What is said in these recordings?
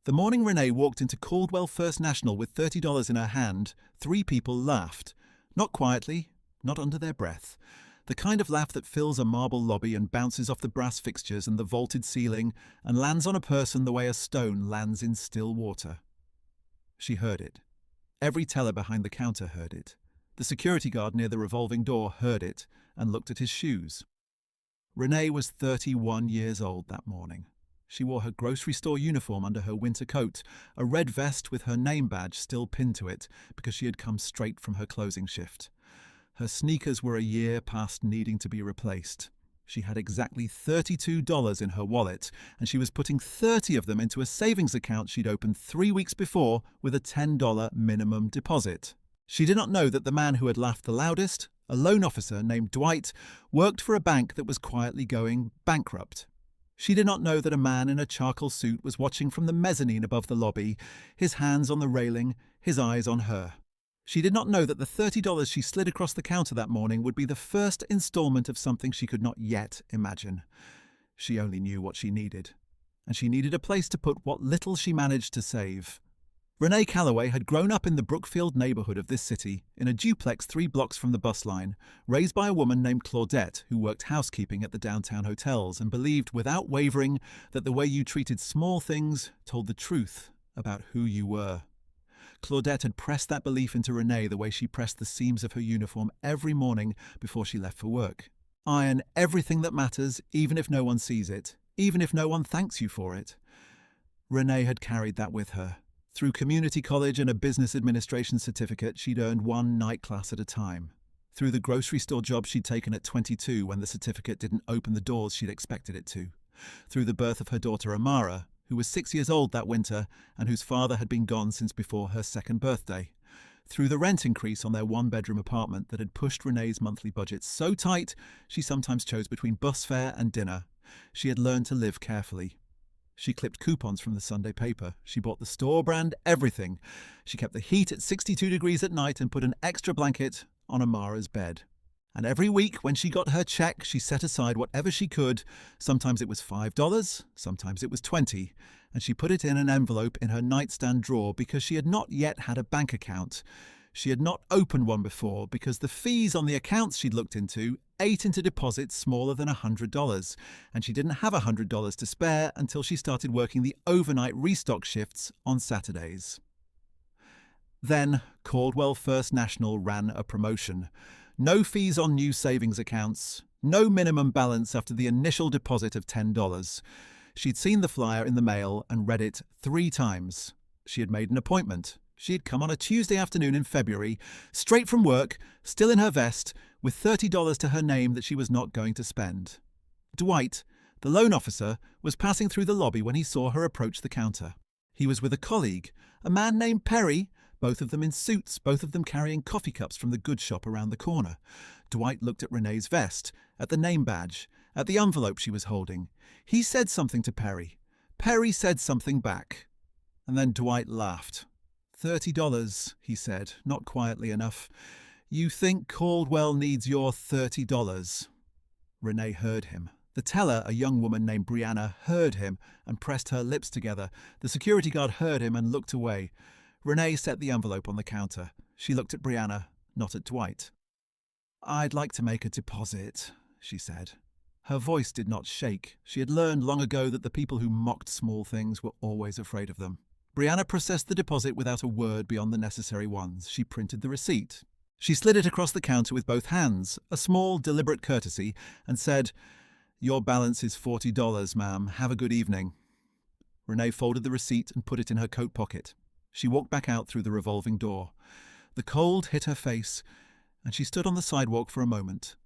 The morning Renee walked into Caldwell First National with $30 in her hand, three people laughed. Not quietly, not under their breath. The kind of laugh that fills a marble lobby and bounces off the brass fixtures and the vaulted ceiling and lands on a person the way a stone lands in still water. She heard it. Every teller behind the counter heard it. The security guard near the revolving door heard it and looked at his shoes. Renee was 31 years old that morning. She wore her grocery store uniform under her winter coat, a red vest with her name badge still pinned to it because she had come straight from her closing shift. Her sneakers were a year past needing to be replaced. She had exactly $32 in her wallet, and she was putting 30 of them into a savings account she'd opened 3 weeks before with a $10 minimum deposit. She did not know that the man who had laughed the loudest, a loan officer named Dwight, worked for a bank that was quietly going bankrupt. She did not know that a man in a charcoal suit was watching from the mezzanine above the lobby, his hands on the railing, his eyes on her. She did not know that the $30 she slid across the counter that morning would be the first installment of something she could not yet imagine. She only knew what she needed, and she needed a place to put what little she managed to save. Renee Calloway had grown up in the Brookfield neighborhood of this city, in a duplex 3 blocks from the bus line, raised by a woman named Claudette who worked housekeeping at the downtown hotels and believed without wavering that the way you treated small things told the truth about who you were. Claudette had pressed that belief into Renee the way she pressed the seams of her uniform every morning before she left for work. Iron everything that matters, even if no one sees it, even if no one thanks you for it. Renee had carried that with her. Through community college and a business administration certificate, she'd earned one night class at a time. Through the grocery store job she'd taken at 22 when the certificate didn't open the doors she'd expected it to. Through the birth of her daughter Amara, who was 6 years old that winter and whose father had been gone since before her second birthday. Through the rent increase on their one-bedroom apartment that had pushed Renee's monthly budget so tight she sometimes chose between bus fare and dinner. She had learned to live carefully. She clipped coupons from the Sunday paper. She bought the store brand everything. She kept the heat at 62 degrees at night and put an extra blanket on Amara's bed. And every week when she got her check, she set aside whatever she could. Sometimes it was $5, sometimes it was $20, and she put it in an envelope in her nightstand drawer because she had not yet had a bank account. She had not opened one before because the fees on the accounts she'd looked into ate into deposits smaller than $100, and she didn't have $100 to spare until she started working the overnight restock shifts on Saturdays. Then Caldwell First National ran a promotion. No fees on new savings accounts, no minimum balance after the initial deposit of $10. She'd seen the flyer in the mail and read it 3 times. She had made an appointment. She had come on a Tuesday afternoon in February, straight from work, still in her vest, with $30 to her name that she was not going to spend. Dwight, the loan officer, was passing through the lobby when he saw her approach the counter. He was with a colleague, a man named Perry, both of them in suits, both of them carrying coffee cups from the goods shop around the corner. Dwight looked at Renee's vest, at the name badge, at the envelope she was holding. He said something to Perry. Perry said something back. And then Dwight laughed. $30, he said, not quietly enough. You think Caldwell needs your $30? Renee heard him. The teller, a young woman named Brianna, heard him and pressed her lips together. The security guard heard him and looked away. Renee set the envelope on the counter. She looked at Brianna, not at Dwight. I'd like to make a deposit, she said. Her voice did not shake. She had learned long ago that the people who mocked small things were always afraid of them. Brianna processed the deposit without a word beyond the necessary ones. She printed the receipt. She slid it across the counter with both hands, a small, deliberate courtesy, and said, Your balance is $40, ma'am. Have a good evening. Renee folded the receipt and put it in her coat pocket. She walked back out through the revolving door. The cold hit her face, and she stood on the sidewalk for a moment,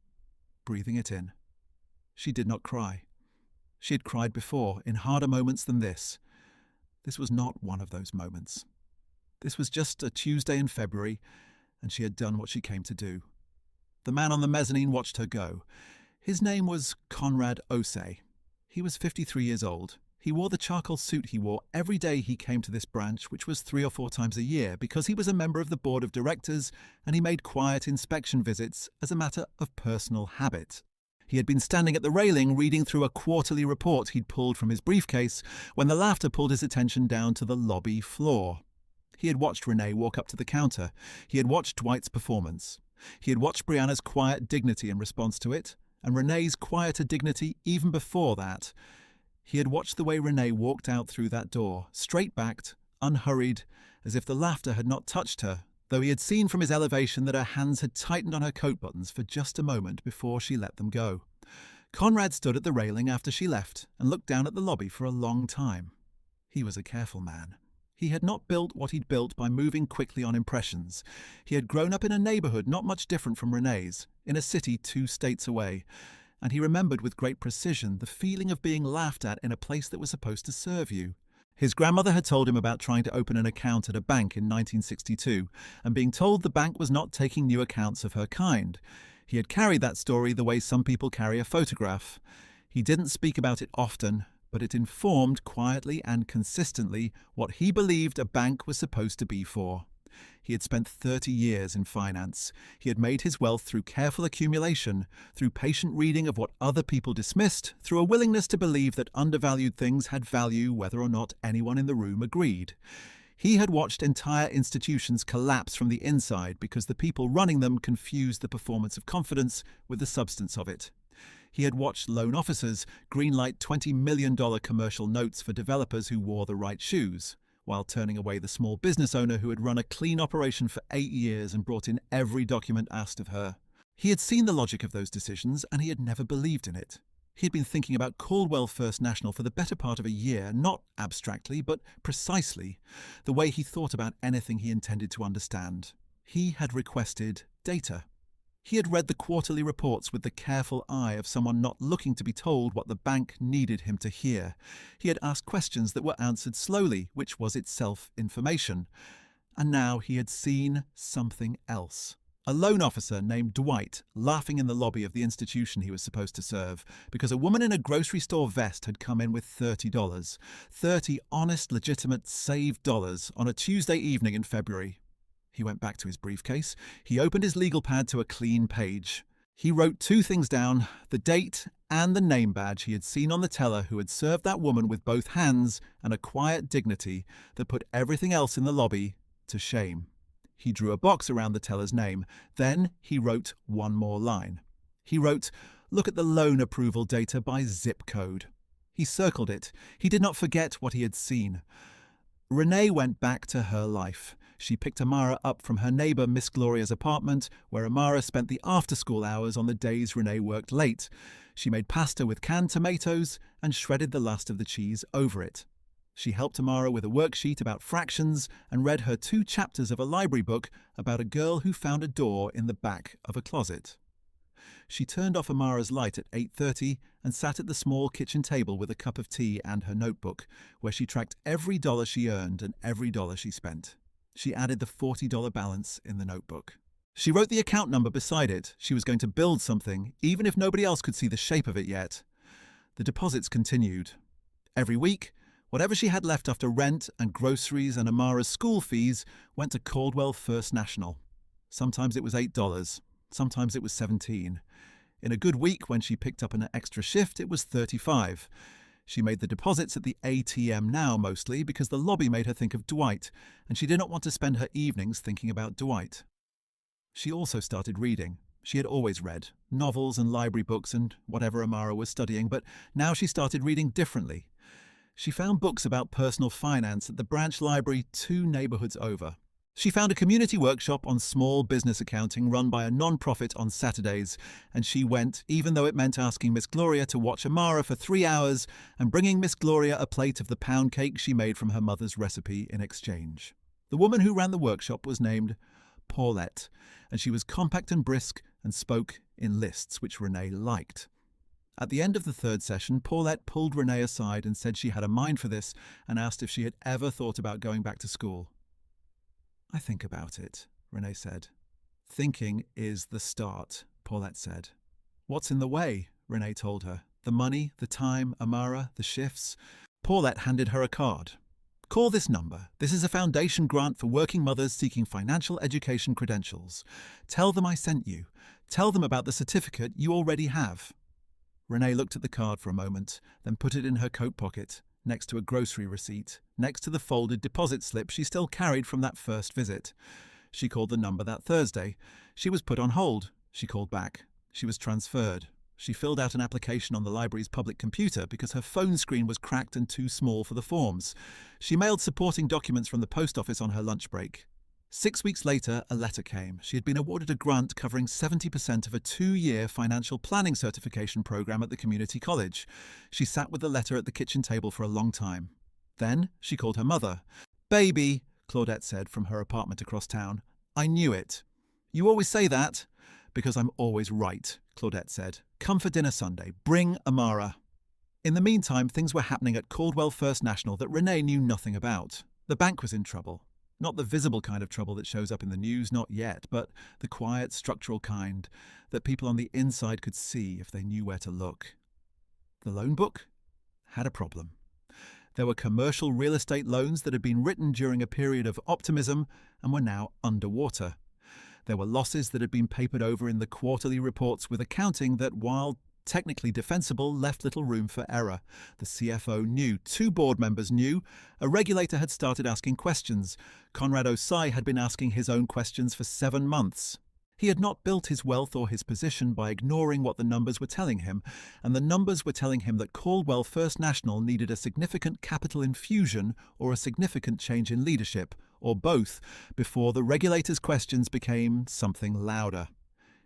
breathing it in. She did not cry. She had cried before, in harder moments than this. This was not one of those moments. This was just a Tuesday in February, and she had done what she came to do. The man on the mezzanine watched her go. His name was Conrad Osei. He was 53 years old. He wore the charcoal suit he wore every day he came to this branch, which was 3 or 4 times a year, because he was a member of the board of directors, and he made quiet inspection visits as a matter of personal habit. He had been standing at the railing reading through a quarterly report he'd pulled from his briefcase when the laughter pulled his attention down to the lobby floor. He had watched Renee walk up to the counter. He had watched Dwight's performance. He had watched Brianna's quiet dignity in response to it, and Renee's quieter dignity even before that. He had watched the way Renee walked out through that door, straight-backed, unhurried, as if the laughter had not touched her, though he had seen from his elevation that her hands had tightened on her coat buttons for just a moment before she let them go. Conrad stood at the railing after she left and looked down at the lobby for a long time. He was a careful man. He had not built what he'd built by moving quickly on impressions. He had grown up in a neighborhood not much different from Renee's, in a city 2 states away, and he remembered with great precision the feeling of being laughed at in a place that was supposed to serve you. His grandmother had told him about trying to open an account at a bank in 1962 and being told the bank was not taking new accounts of her kind. He had carried that story the way some people carry a photograph. He didn't speak about it often, but it informed quietly and consistently what he believed a bank was supposed to be for. He had spent 30 years in finance. He had made his wealth through careful accumulation, through patient reading of what other people dismissed, through a willingness to believe that undervalued things had value whether or not anyone in the room agreed. He had watched entire institutions collapse from the inside because the people running them confused the performance of confidence with the substance of it. He had watched loan officers greenlight $20 million commercial notes for developers who wore the right shoes, while turning away the small business owner who had run a clean operation for 8 years and brought in every document asked of her. He had seen the logic of those decisions, and he had never believed in it. He had been thinking about Caldwell First National for the better part of a year, not abstractly, but precisely, the way he thought about anything he intended to understand. He had requested data. He had read the quarterly reports with the careful eye of someone not looking to be told what the bank needed him to hear. He had asked questions that were answered slowly, which was itself information. And now he had seen something else. A loan officer named Dwight laughing in the lobby of the institution he was supposed to serve because a woman in a grocery store vest had come in with $30. 30 honest, legitimate, saved dollars on a Tuesday evening in February. He went back to his briefcase. He opened his legal pad to a clean page. He wrote 2 things down, the date and the name badge he had seen on the teller who had served that woman with both hands and a quiet dignity that put everything else in the lobby to shame. He drew a box around the teller's name. Then he wrote one more line. He wrote, "Look at the loan approval data by zip code." He circled it. He did not forget what he had seen. Renee went back to her life. She picked Amara up from her neighbour Miss Gloria's apartment, where Amara spent the after-school hours on the days Renee worked late. She made pasta with canned tomatoes and shredded the last of the cheese over it. She helped Amara with a worksheet about fractions and read her 2 chapters of a library book about a girl who found a door in the back of a closet. She turned off Amara's light at 8:30 and sat at the small kitchen table with a cup of tea and her notebook, where she tracked every dollar she earned and every dollar she spent. She added the $40 balance in the notebook. She wrote the account number beside it. She was going to build something, even if nobody else could see the shape of it yet. The deposits continued. Every week, whatever she had left after rent and groceries and Amara's school fees went to Caldwell First National. Sometimes it was $8. Sometimes it was $17. In a good week, when she picked up an extra shift, it was $35. She made the deposits at the ATM now mostly because the lobby made her think of Dwight, and she did not want to spend her evenings thinking about Dwight. She also started reading. She had always read, novels and library books and whatever Amara was studying, but now she started reading differently. She found books about personal finance at the branch library 2 neighborhoods over. She found a community workshop on small business accounting run by a non-profit on Saturdays, and she went, even though it meant asking Miss Gloria to watch Amara for 3 hours and bringing Miss Gloria a plate of the pound cake she made from her mother's recipe in exchange. The woman who ran the workshop was named Paulette, and she was compact and brisk and spoke in lists, which Renee liked. At the end of the 3rd session, Paulette pulled Renee aside and said she had a mind for this and asked if she had ever thought about going back to school. "I think about it," Renee said. "Thinking is the start," Paulette said. "What's in the way?" Renee told her. "The money, the time, Amara, the shifts." Paulette handed her a card. "Call this number. This is a foundation grant for working mothers seeking financial education credentials. Tell them I sent you. Tell them about the certificate you already have." Renee looked at the card for a moment, then put it in her coat pocket, next to a grocery receipt, next to the folded deposit slip she still carried from that first visit. She called the number that Thursday. She was put on hold. She called back. She was transferred. She filled out an application on the library's public computer because her phone screen was cracked and too small for the forms. She mailed supporting documents from the post office on her lunch break. 6 weeks later, a letter came. She had been awarded a grant covering 70% of a 2-year financial planning certification program at the community college. She sat with the letter at the kitchen table for a long time. Then she called her mother. "Baby," Claudette said from her apartment across town, "I knew it." "You always say that." "Because I'm always right," Claudette said. "Come for dinner Sunday. Bring Amara." In the meantime, things were happening at Caldwell First National that Renee knew nothing about. The bank was in trouble. Not the visible kind of trouble that shows up in the news, not yet, but the quiet, structural kind that people on the inside could see if they knew where to look. The loan book had a problem. There were commercial real estate loans that had been written during a period of optimism and were now underwater. There were losses that had been papered over in the quarterly reports with accounting that, while technically defensible, left little room for error. The CFO knew, 2 board members knew, a regulator had started asking questions. Conrad Osai had been asking his own questions for 7 months. He had not built his wealth or his position by ignoring what the numbers were telling him, and the numbers were telling him that Caldwell First National needed a significant capital infusion or a significant change in leadership, or both, before the regulator's questions became something louder.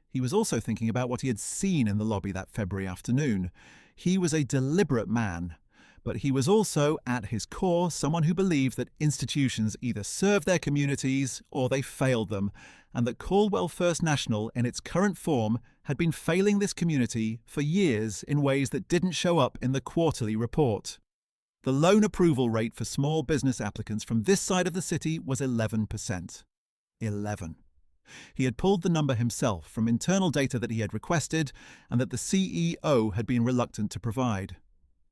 He was also thinking about what he had seen in the lobby that February afternoon. He was a deliberate man, but he was also, at his core, someone who believed that institutions either served their communities or they failed them, and that Caldwell First National, in its current form, had been failing this community for years in ways that didn't show up in the quarterly report. The loan approval rate for small business applicants from this side of the city was 11%. 11. He had pulled the number himself from internal data that he had requested and that the CEO had been reluctant to provide.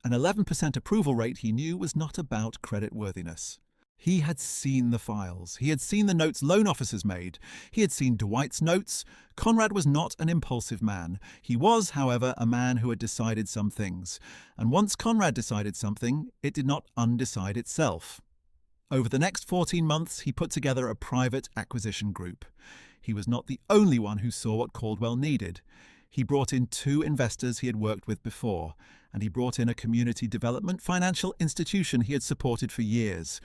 An 11% approval rate, he knew, was not about creditworthiness. He had seen the files. He had seen the notes loan officers made. He had seen Dwight's notes. Conrad was not an impulsive man. He was, however, a man who had decided some things. And once Conrad decided something, it did not undecide itself. Over the next 14 months, he put together a private acquisition group. He was not the only one who saw what Caldwell needed. He brought in 2 investors he had worked with before, and he brought in a community development financial institution he had supported for years.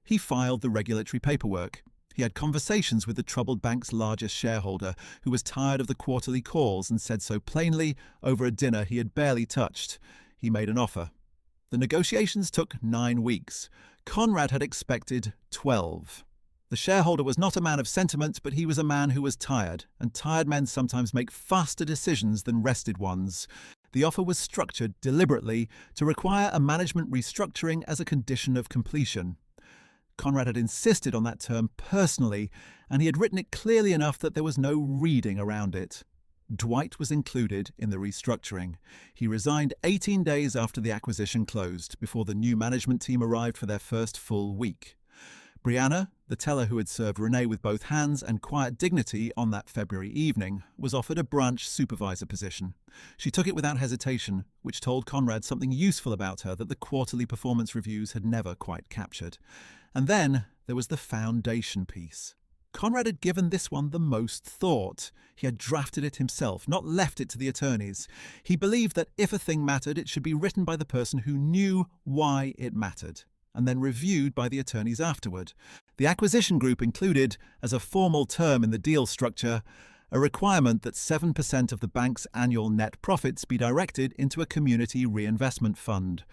He filed the regulatory paperwork. He had conversations with the troubled bank's largest shareholder, who was tired of the quarterly calls and said so plainly over a dinner he had barely touched. He made an offer. The negotiations took 9 weeks. Conrad had expected 12. The shareholder was not a man of sentiment, but he was a man who was tired, and tired men sometimes make faster decisions than rested ones. The offer was structured deliberately to require a management restructuring as a condition of completion. Conrad had insisted on that term personally, and he had written it clearly enough that there was no reading around it. Dwight was included in the restructuring. He resigned 18 days after the acquisition closed, before the new management team arrived for their first full week. Brianna, the teller who had served Renee with both hands and quiet dignity on that February evening, was offered a branch supervisor position. She took it without hesitation, which told Conrad something useful about her that the quarterly performance reviews had never quite captured. And then there was the foundation piece. Conrad had given this one the most thought. He had drafted it himself, not left it to the attorneys. He believed that if a thing mattered, it should be written by the person who knew why it mattered, and then reviewed by the attorneys afterward. The acquisition group included, as a formal term in the deal structure, a requirement that 7% of the bank's annual net profits be directed into a community reinvestment fund.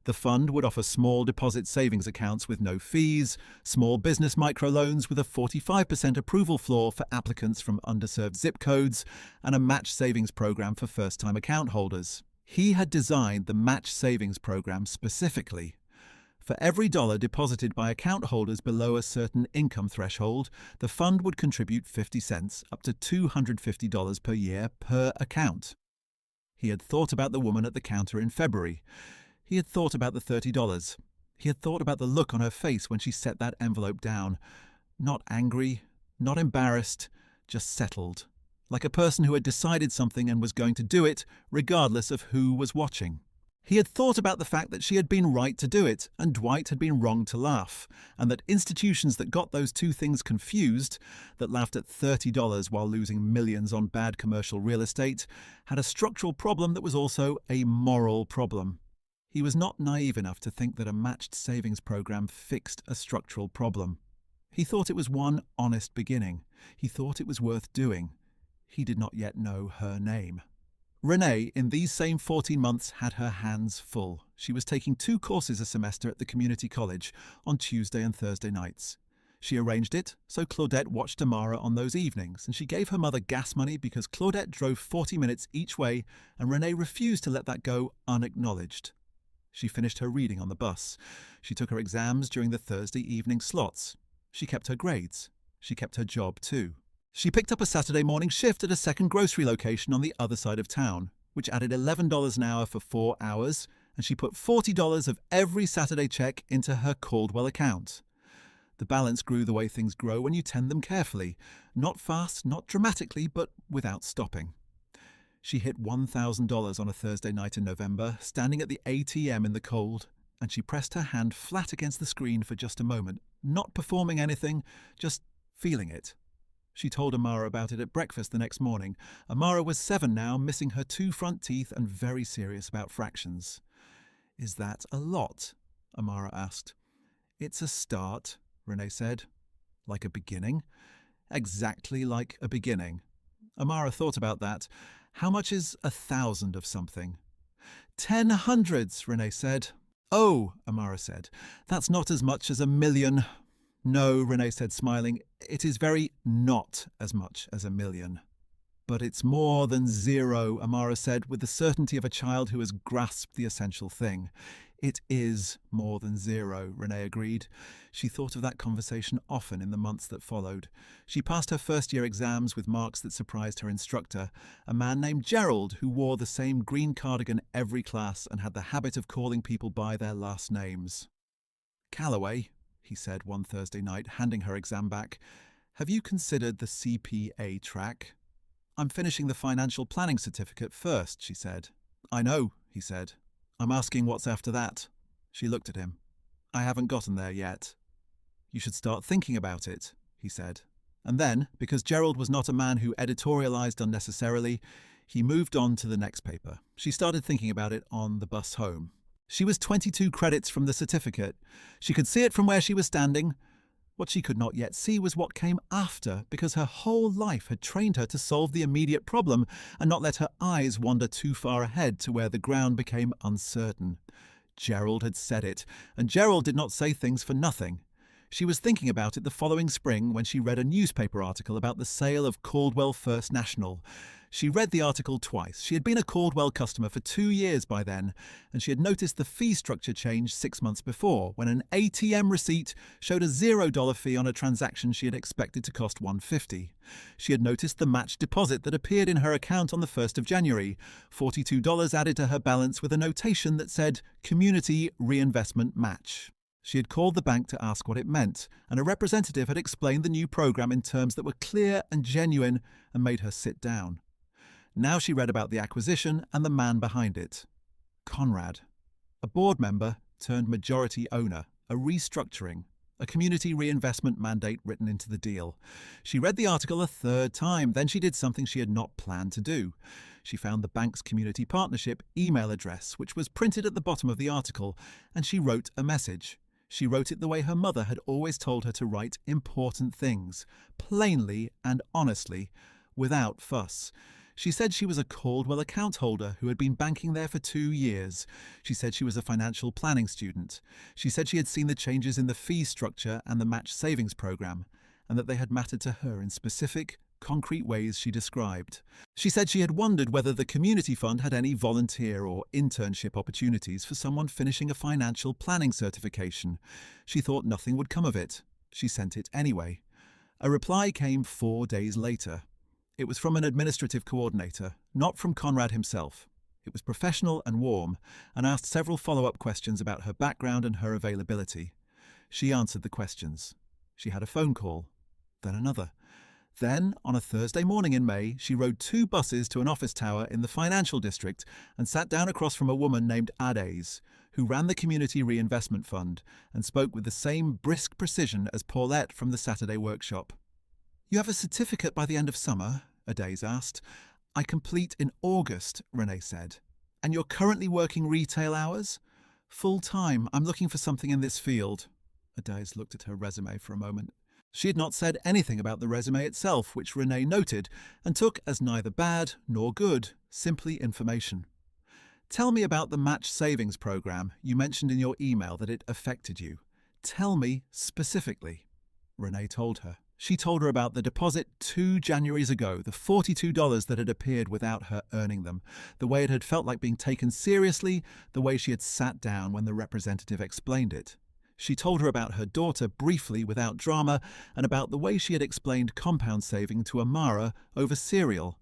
The fund would offer small deposit savings accounts with no fees, small business microloans with a 45% approval floor for applicants from underserved zip codes, and a match savings program for first-time account holders. He had designed the match savings program specifically. For every dollar deposited by account holders below a certain income threshold, the fund would contribute 50 cents up to $250 per year per account. He had thought about the woman at the counter in February. He had thought about the $30. He had thought about the look on her face when she set that envelope down. Not angry, not embarrassed, just settled, like a person who had decided something and was going to do it, regardless of who was watching. He had thought about the fact that she had been right to do it and Dwight had been wrong to laugh, and that institutions that got those two things confused, that laughed at $30 while losing millions on bad commercial real estate, had a structural problem that was also a moral problem. He was not naive enough to think that a matched savings program fixed a structural problem. He thought it was one honest beginning. He thought it was worth doing. He did not yet know her name. Renee, in these same 14 months, had her hands full. She was taking 2 courses a semester at the community college on Tuesday and Thursday nights. She arranged it so Claudette watched Amara on those evenings, and she gave her mother gas money because Claudette drove 40 minutes each way, and Renee refused to let that go unacknowledged. She finished her reading on the bus. She took her exams during the Thursday evening slots. She kept her grades. She kept her job too. She picked up a Saturday morning shift at a second grocery location on the other side of town, which added $11 an hour for 4 hours, and she put $40 of every Saturday check into her Caldwell account. The balance grew the way things grow when you tend them carefully, not fast, not dramatically, but without stopping. She hit $1,000 on a Thursday night in November, standing at the ATM in the cold, and she pressed her hand flat against the screen for just a moment, not performing anything, just feeling it. She told Amara about it at breakfast the next morning. Amara was 7 now, missing her 2 front teeth and very serious about fractions. "Is that a lot?" Amara asked. "It's a start," Renee said. "Like a beginning?" "Exactly like a beginning." Amara thought about that. "How much is 1,000 of something?" 10 hundreds, Renee said. "Oh," Amara said, "that's not as much as 1,000,000. "No," Renee said, smiling, "it is very not as much as 1,000,000. "But it's more than 0, Amara said, with the certainty of a child who has grasped the essential thing. "It is more than 0, Renee agreed. She thought of that conversation often in the months that followed. She passed her first-year exams with marks that surprised her instructor, a man named Gerald who wore the same green cardigan every class and had the habit of calling people by their last names. "Calloway," he said one Thursday night, handing her exam back, "have you considered the CPA track?" "I'm finishing the financial planning certificate first," she said. "I know," he said. "I'm asking what's after that." She looked at him. "I haven't gotten there yet." "You should start thinking about it," he said. And then, because Gerald was not a man who editorialized unnecessarily, he moved on to the next paper. She started thinking about it on the bus home. She was 22 credits from the certificate. She could see it from where she was standing. What she could not yet see was what came after, because her whole life had trained her to solve the immediate problem and not let her eyes wander too far ahead to where the ground became uncertain. Gerald had said it, and Gerald did not say things for nothing. She was thinking about it the following spring when she read a newspaper article about the sale of Caldwell First National. She read the article twice. She had been a Caldwell customer for 2 years by then, and she had noticed the fee structure change 6 months before, when an ATM receipt showed a $0 fee on a transaction she had expected to cost $150. She had noticed the match deposit that appeared in her account on the 1st of January, $42 added to her balance with a notation that said, "Community Reinvestment Match." She had called the bank to ask what it meant, and a representative had explained the new program in terms that were clear and genuine and made her sit down. Now she read about the acquisition and the man behind it. Conrad. A board member turned majority owner, a restructuring, a community reinvestment mandate written into the deal. She read the article a 3rd time, then she did something she had not planned to do. She found the bank's community partnership email address, which was printed at the bottom of the article, and she wrote a message. She wrote it the way her mother had always told her to write important things, plainly and honestly, without fuss. She said she was a Caldwell account holder who had been banking there for 2 years. She said she was a financial planning student. She said she had seen the changes in the fee structure and the match savings program, and that they had mattered to her in specific, concrete ways she described. She said she had wondered whether the community fund had any volunteer or internship opportunities for someone finishing a financial planning certification. She thought nothing would come of it. She sent it anyway. A reply came 4 days later. It was from an administrative coordinator, not from Conrad himself. It was professional and warm, and asked several follow-up questions about her background and her availability. She answered the questions. She had a phone call, then another. Then, on a Thursday morning in May, she rode 2 buses to an office tower in the financial district and sat down across from a woman named Ades, who ran the Community Reinvestment Fund and spoke with the same brisk precision as Paulette from the Saturday workshop. "You have a certificate by the end of summer?" Ades asked. "I complete in August," Renee said. "And you're currently working retail hours?" "Full-time. I'm looking for something in this field." Ades looked at her resume for a moment. She had not said anything about the resume itself, which Renee noted and took as neither bad nor good, simply information. "Tell me about the match savings program. You mentioned in your email that it affected you. Tell me specifically." Renee told her. She told her about the deposit 2 Januaries ago, the $42 that had appeared without her earning them, the way it had felt like being taken seriously, the way she had sat down when the representative explained it. She told her about her daughter briefly without drama and about the way she had explained compound saving to Amara over cereal.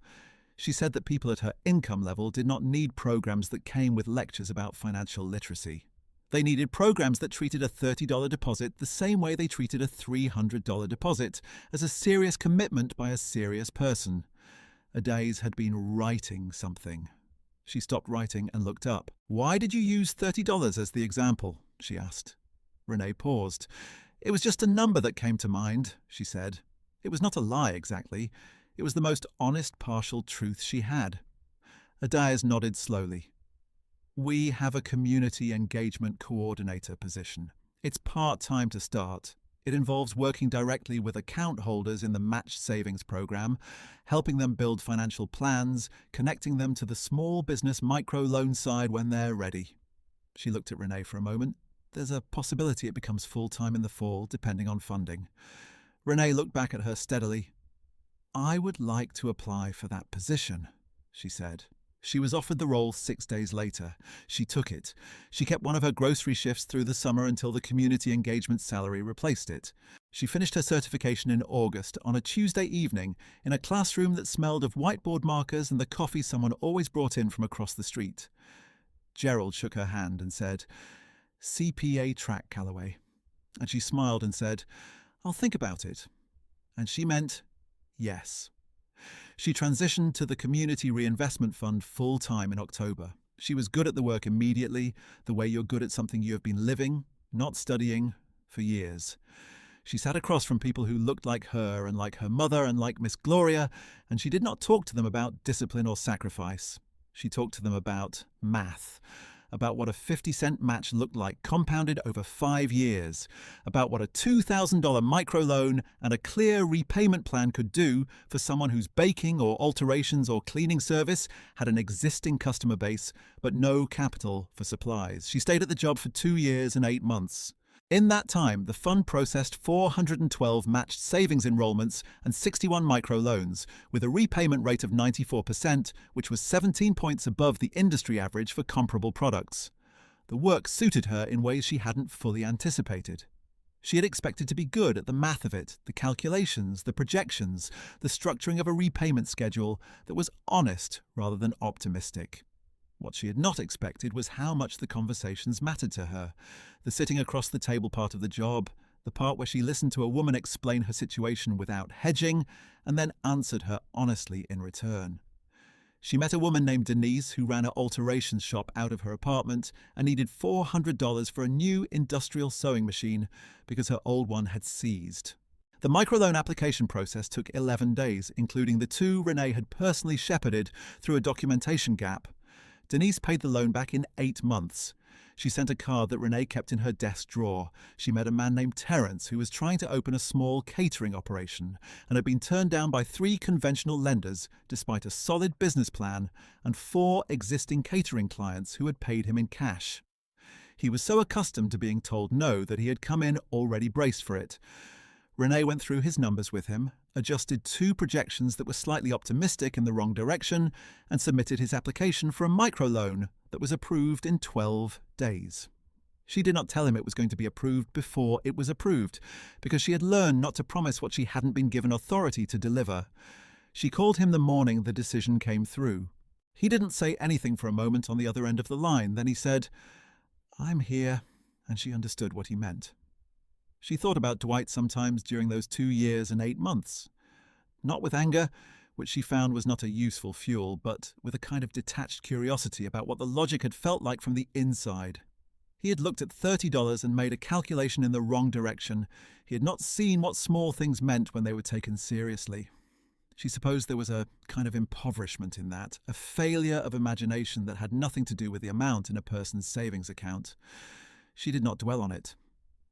She said that people at her income level did not need programs that came with lectures about financial literacy. They needed programs that treated a $30 deposit the same way they treated a $300 deposit, as a serious commitment by a serious person. Ades had been writing something. She stopped writing and looked up. "Why did you use $30 as the example?" she asked. Renee paused. "It was just a number that came to mind," she said. It was not a lie exactly. It was the most honest partial truth she had. Ades nodded slowly. "We have a community engagement coordinator position. It's part-time to start. It involves working directly with account holders in the match savings program, helping them build financial plans, connecting them to the small business microloan side when they're ready." She looked at Renee for a moment. "There's a possibility it becomes full-time in the fall, depending on funding." Renee looked back at her steadily. "I would like to apply for that position," she said. She was offered the role 6 days later. She took it. She kept one of her grocery shifts through the summer until the community engagement salary replaced it. She finished her certification in August on a Tuesday evening in a classroom that smelled of whiteboard markers and the coffee someone always brought in from across the street. Gerald shook her hand and said, "CPA track, Calloway." And she smiled and said, "I'll think about it." And she meant yes. She transitioned to the Community Reinvestment Fund full-time in October. She was good at the work immediately, the way you're good at something you have been living, not studying, for years. She sat across from people who looked like her and like her mother and like Miss Gloria, and she did not talk to them about discipline or sacrifice. She talked to them about math, about what a 50-cent match looked like compounded over 5 years, about what a $2,000 microloan and a clear repayment plan could do for someone whose baking or alterations or cleaning service had an existing customer base but no capital for supplies. She stayed at the job for 2 years and 8 months. In that time, the fund processed 412 matched savings enrollments and 61 microloans, with a repayment rate of 94%, which was 17 points above the industry average for comparable products. The work suited her in ways she hadn't fully anticipated. She had expected to be good at the math of it, the calculations, the projections, the structuring of a repayment schedule that was honest rather than optimistic. What she had not expected was how much the conversations mattered to her. The sitting across the table part of the job, the part where she listened to a woman explain her situation without hedging, and then answered her honestly in return. She met a woman named Denise who ran an alterations shop out of her apartment and needed $400 for a new industrial sewing machine because her old one had seized. The microloan application process took 11 days, including the 2 Renee had personally shepherded through a documentation gap. Denise paid the loan back in 8 months. She sent a card that Renee kept in her desk drawer. She met a man named Terence who was trying to open a small catering operation and had been turned down by 3 conventional lenders despite a solid business plan and 4 existing catering clients who had paid him in cash. He was so accustomed to being told no that he had come in already braced for it. Renee went through his numbers with him, adjusted 2 projections that were slightly optimistic in the wrong direction, and submitted his application for a microloan that was approved in 12 days. She did not tell him it was going to be approved before it was approved, because she had learned not to promise what she hadn't been given authority to deliver. She called him the morning the decision came through. He didn't say anything for a moment on the other end of the line. Then he said, "I'm here," and she understood what he meant. She thought about Dwight sometimes during those 2 years and 8 months. Not with anger, which she found was not a useful fuel, but with a kind of detached curiosity about what the logic had felt like from the inside. He had looked at $30 and made a calculation in the wrong direction. He had not seen what small things meant when they were taken seriously. She supposed there was a kind of impoverishment in that, a failure of imagination that had nothing to do with the amount in a person's savings account. She did not dwell on it.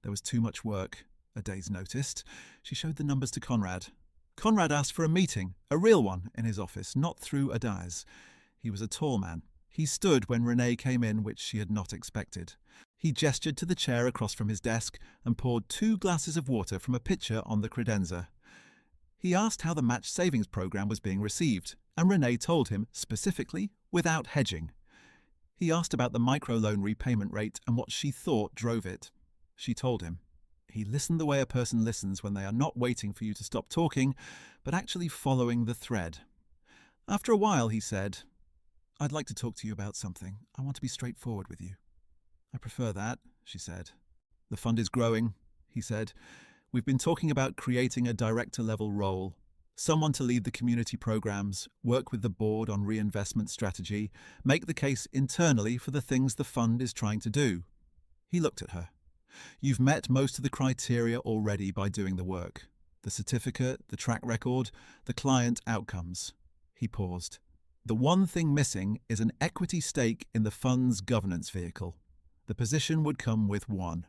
There was too much work, Adaze noticed. She showed the numbers to Conrad. Conrad asked for a meeting, a real one, in his office, not through Adaze. He was a tall man. He stood when Renee came in, which she had not expected. He gestured to the chair across from his desk and poured 2 glasses of water from a pitcher on the credenza. He asked how the match savings program was being received, and Renee told him, specifically, without hedging. He asked about the microloan repayment rate and what she thought drove it. She told him. He listened the way a person listens when they are not waiting for you to stop talking, but actually following the thread. After a while, he said, "I'd like to talk to you about something. I want to be straightforward with you." "I prefer that," she said. "The fund is growing," he said. "We've been talking about creating a director-level role, someone to lead the community programs, work with the board on reinvestment strategy, make the case internally for the things the fund is trying to do." He looked at her. "You've met most of the criteria already by doing the work. The certificate, the track record, the client outcomes." He paused. "The one thing missing is an equity stake in the fund's governance vehicle. The position would come with one."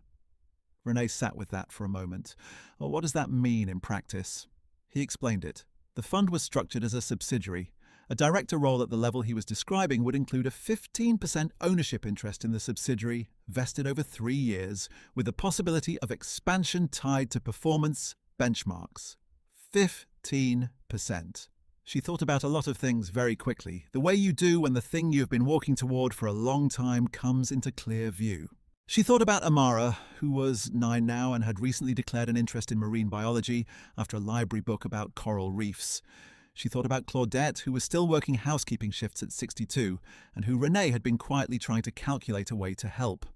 Renee sat with that for a moment. Well, what does that mean in practice? He explained it. The fund was structured as a subsidiary. A director role at the level he was describing would include a 15% ownership interest in the subsidiary, vested over 3 years, with the possibility of expansion tied to performance benchmarks. 15%. She thought about a lot of things very quickly, the way you do when the thing you have been walking toward for a long time comes into clear view. She thought about Amara, who was 9 now and had recently declared an interest in marine biology after a library book about coral reefs. She thought about Claudette, who was still working housekeeping shifts at 62, and who Renee had been quietly trying to calculate a way to help.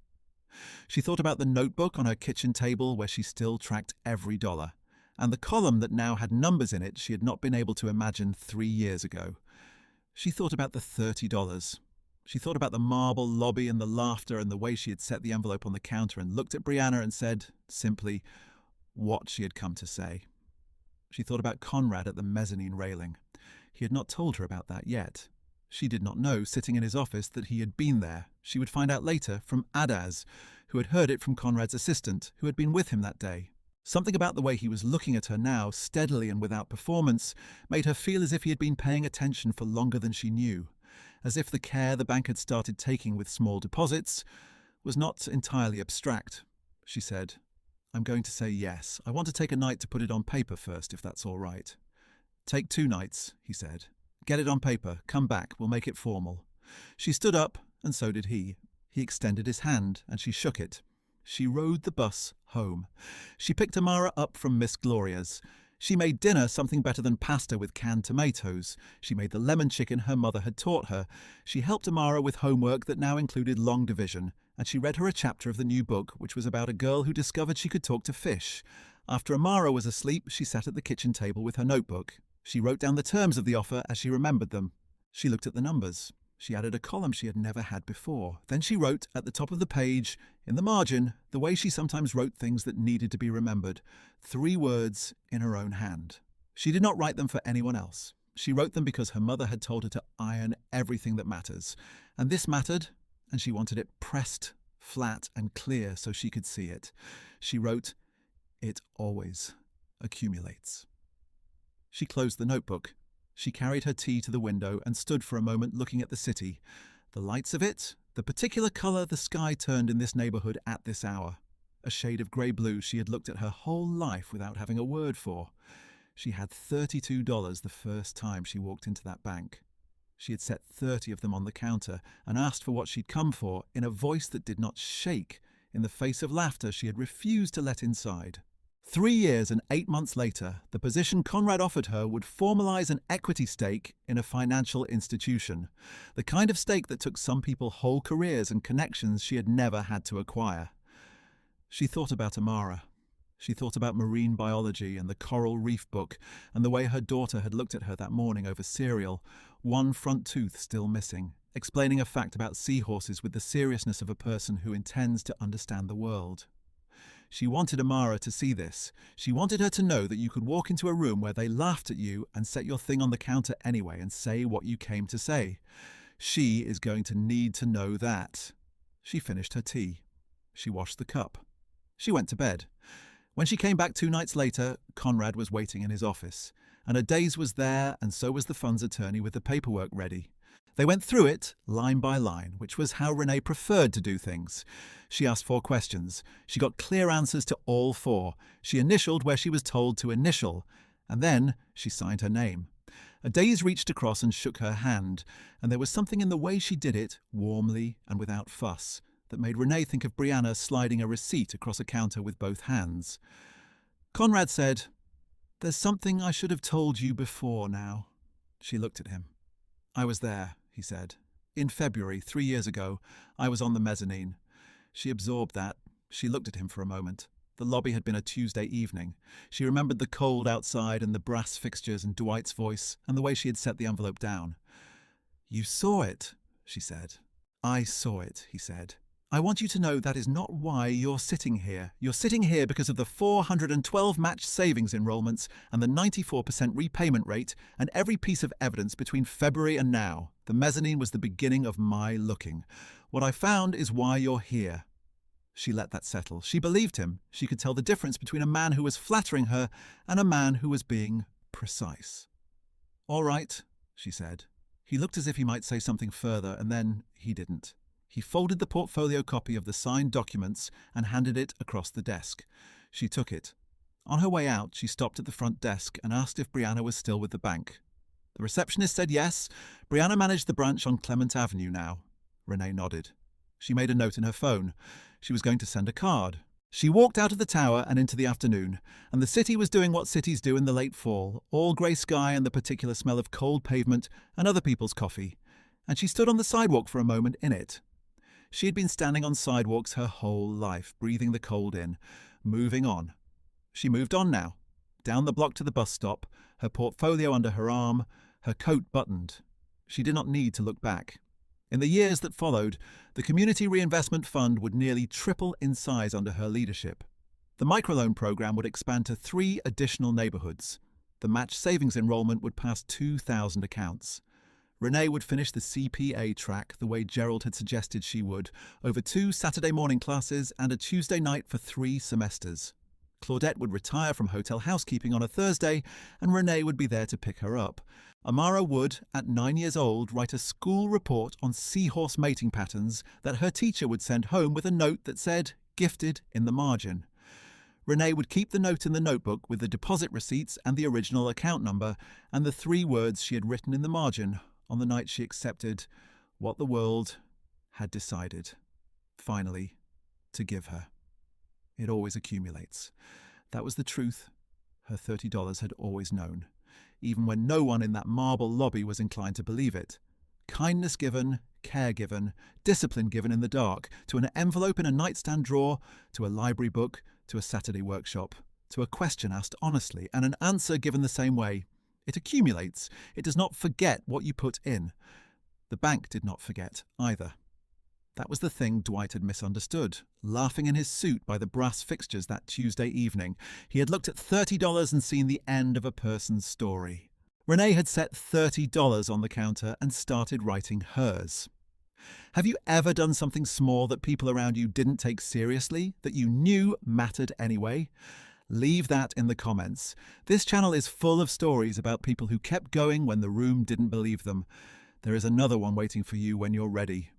She thought about the notebook on her kitchen table where she still tracked every dollar, and the column that now had numbers in it she had not been able to imagine 3 years ago. She thought about the $30. She thought about the marble lobby and the laughter and the way she had set the envelope on the counter and looked at Brianna and said, simply, what she had come to say. She thought about Conrad at the mezzanine railing. He had not told her about that yet. She did not know, sitting in his office, that he had been there. She would find out later from Adaz, who had heard it from Conrad's assistant, who had been with him that day. Something about the way he was looking at her now, steadily and without performance, made her feel as if he had been paying attention for longer than she knew, as if the care the bank had started taking with small deposits was not entirely abstract. She said, "I'm going to say yes. I want to take a night to put it on paper first, if that's all right." "Take 2 nights," he said. "Get it on paper. Come back. We'll make it formal." She stood up, and so did he. He extended his hand, and she shook it. She rode the bus home. She picked Amara up from Miss Gloria's. She made dinner something better than pasta with canned tomatoes. She made the lemon chicken her mother had taught her. She helped Amara with homework that now included long division, and she read her a chapter of the new book, which was about a girl who discovered she could talk to fish. After Amara was asleep, she sat at the kitchen table with her notebook. She wrote down the terms of the offer as she remembered them. She looked at the numbers. She added a column she had never had before. Then she wrote, at the top of the page, in the margin, the way she sometimes wrote things that needed to be remembered, 3 words in her own hand. She did not write them for anyone else. She wrote them because her mother had told her to iron everything that matters. And this mattered, and she wanted it pressed, flat, and clear so she could see it. She wrote, "It always accumulates." She closed the notebook. She carried her tea to the window and stood for a moment looking at the city, the lights of it, the particular colour the sky turned in this neighbourhood at this hour. A shade of grey-blue she had looked at her whole life without having a word for. She had $32 the first time she walked into that bank. She had set 30 of them on the counter and asked for what she'd come for in a voice that did not shake in the face of laughter she had refused to let inside. 3 years and 8 months later, the position Conrad offered her would formalise an equity stake in a financial institution, the kind of stake that took some people whole careers and connections she had never had to acquire. She thought about Amara. She thought about marine biology and the coral reef book and the way her daughter had looked at her that morning over cereal, one front tooth still missing, explaining a fact about seahorses with the seriousness of a person who intends to understand the world. She wanted Amara to see this. She wanted her to know that you could walk into a room where they laughed at you and set your thing on the counter anyway and say what you came to say. She is going to need to know that. She finished her tea. She washed the cup. She went to bed. When she came back 2 nights later, Conrad was waiting in his office, and her days was there, and so was the fund's attorney with the paperwork ready. They went through it, line by line, which was how Renee preferred to do things. She asked 4 questions. She got clear answers to all 4. She initialed where she was told to initial, and then she signed her name. A daze reached across and shook her hand, and there was something in the way she did it, warmly and without fuss, that made Renee think of Brianna sliding a receipt across a counter with both hands. Conrad said, "There's something I should have told you before now." She looked at him. "I was there," he said. "In February, 3 years ago, I was on the mezzanine." She absorbed that. She looked at him for a moment. The lobby had been a Tuesday evening. She remembered the cold outside and the brass fixtures and Dwight's voice and the way she had set the envelope down. "You saw it," she said. "I saw it," he said. "I want you to know that is not why you're sitting here. You're sitting here because of the 412 match savings enrollments and the 94% repayment rate and every piece of evidence between February and now. The mezzanine was the beginning of my looking. What I found is why you're here." She let that settle. She believed him. She could tell the difference between a man who was flattering her and a man who was being precise. "All right," she said. He looked as if he might say something further, and then he didn't. He folded the portfolio copy of the signed documents and handed it across the desk. She took it. On her way out, she stopped at the front desk and asked if Brianna was still with the bank. The receptionist said yes. Brianna managed the branch on Clement Avenue now. Renee nodded. She made a note in her phone. She was going to send a card. She walked out of the tower and into the afternoon, and the city was doing what cities do in the late fall, all grey sky and the particular smell of cold pavement and other people's coffee. And she stood on the sidewalk for a moment in it. She had been standing on sidewalks her whole life, breathing the cold in, moving on. She moved on now, down the block to the bus stop, her portfolio under her arm, her coat buttoned. She did not need to look back. In the years that followed, the Community Reinvestment Fund would nearly triple in size under her leadership. The microloan program would expand to 3 additional neighbourhoods. The match savings enrolment would pass 2,000 accounts. Renee would finish the CPA track the way Gerald had suggested she would, over 2 Saturday morning classes and a Tuesday night for 3 semesters. Claudette would retire from hotel housekeeping on a Thursday, and Renee would be there to pick her up. Amara would, at 9 years old, write a school report on seahorse mating patterns that her teacher would send home with a note that said, "Gifted," in the margin. Renee would keep the note in the notebook with the deposit receipts and the original account number, and the 3 words she had written in the margin on the night she accepted what the world had decided, finally, to give her. It always accumulates. That was the truth her $30 had always known, even when no one in that marble lobby was inclined to believe it. Kindness given, care given, discipline given in the dark, to an envelope in a nightstand drawer, to a library book, to a Saturday workshop, to a question asked honestly and an answer given the same way. It accumulates. It does not forget what you put in. The bank did not forget either. That was the thing Dwight had misunderstood, laughing in his suit by the brass fixtures that Tuesday evening. He had looked at $30 and seen the end of a person's story. Renee had set $30 on the counter and started writing hers. Have you ever done something small that people around you didn't take seriously, that you knew mattered anyway? Leave that in the comments. This channel is full of stories about people who kept going when the room didn't believe them. There is another one waiting for you when you're ready.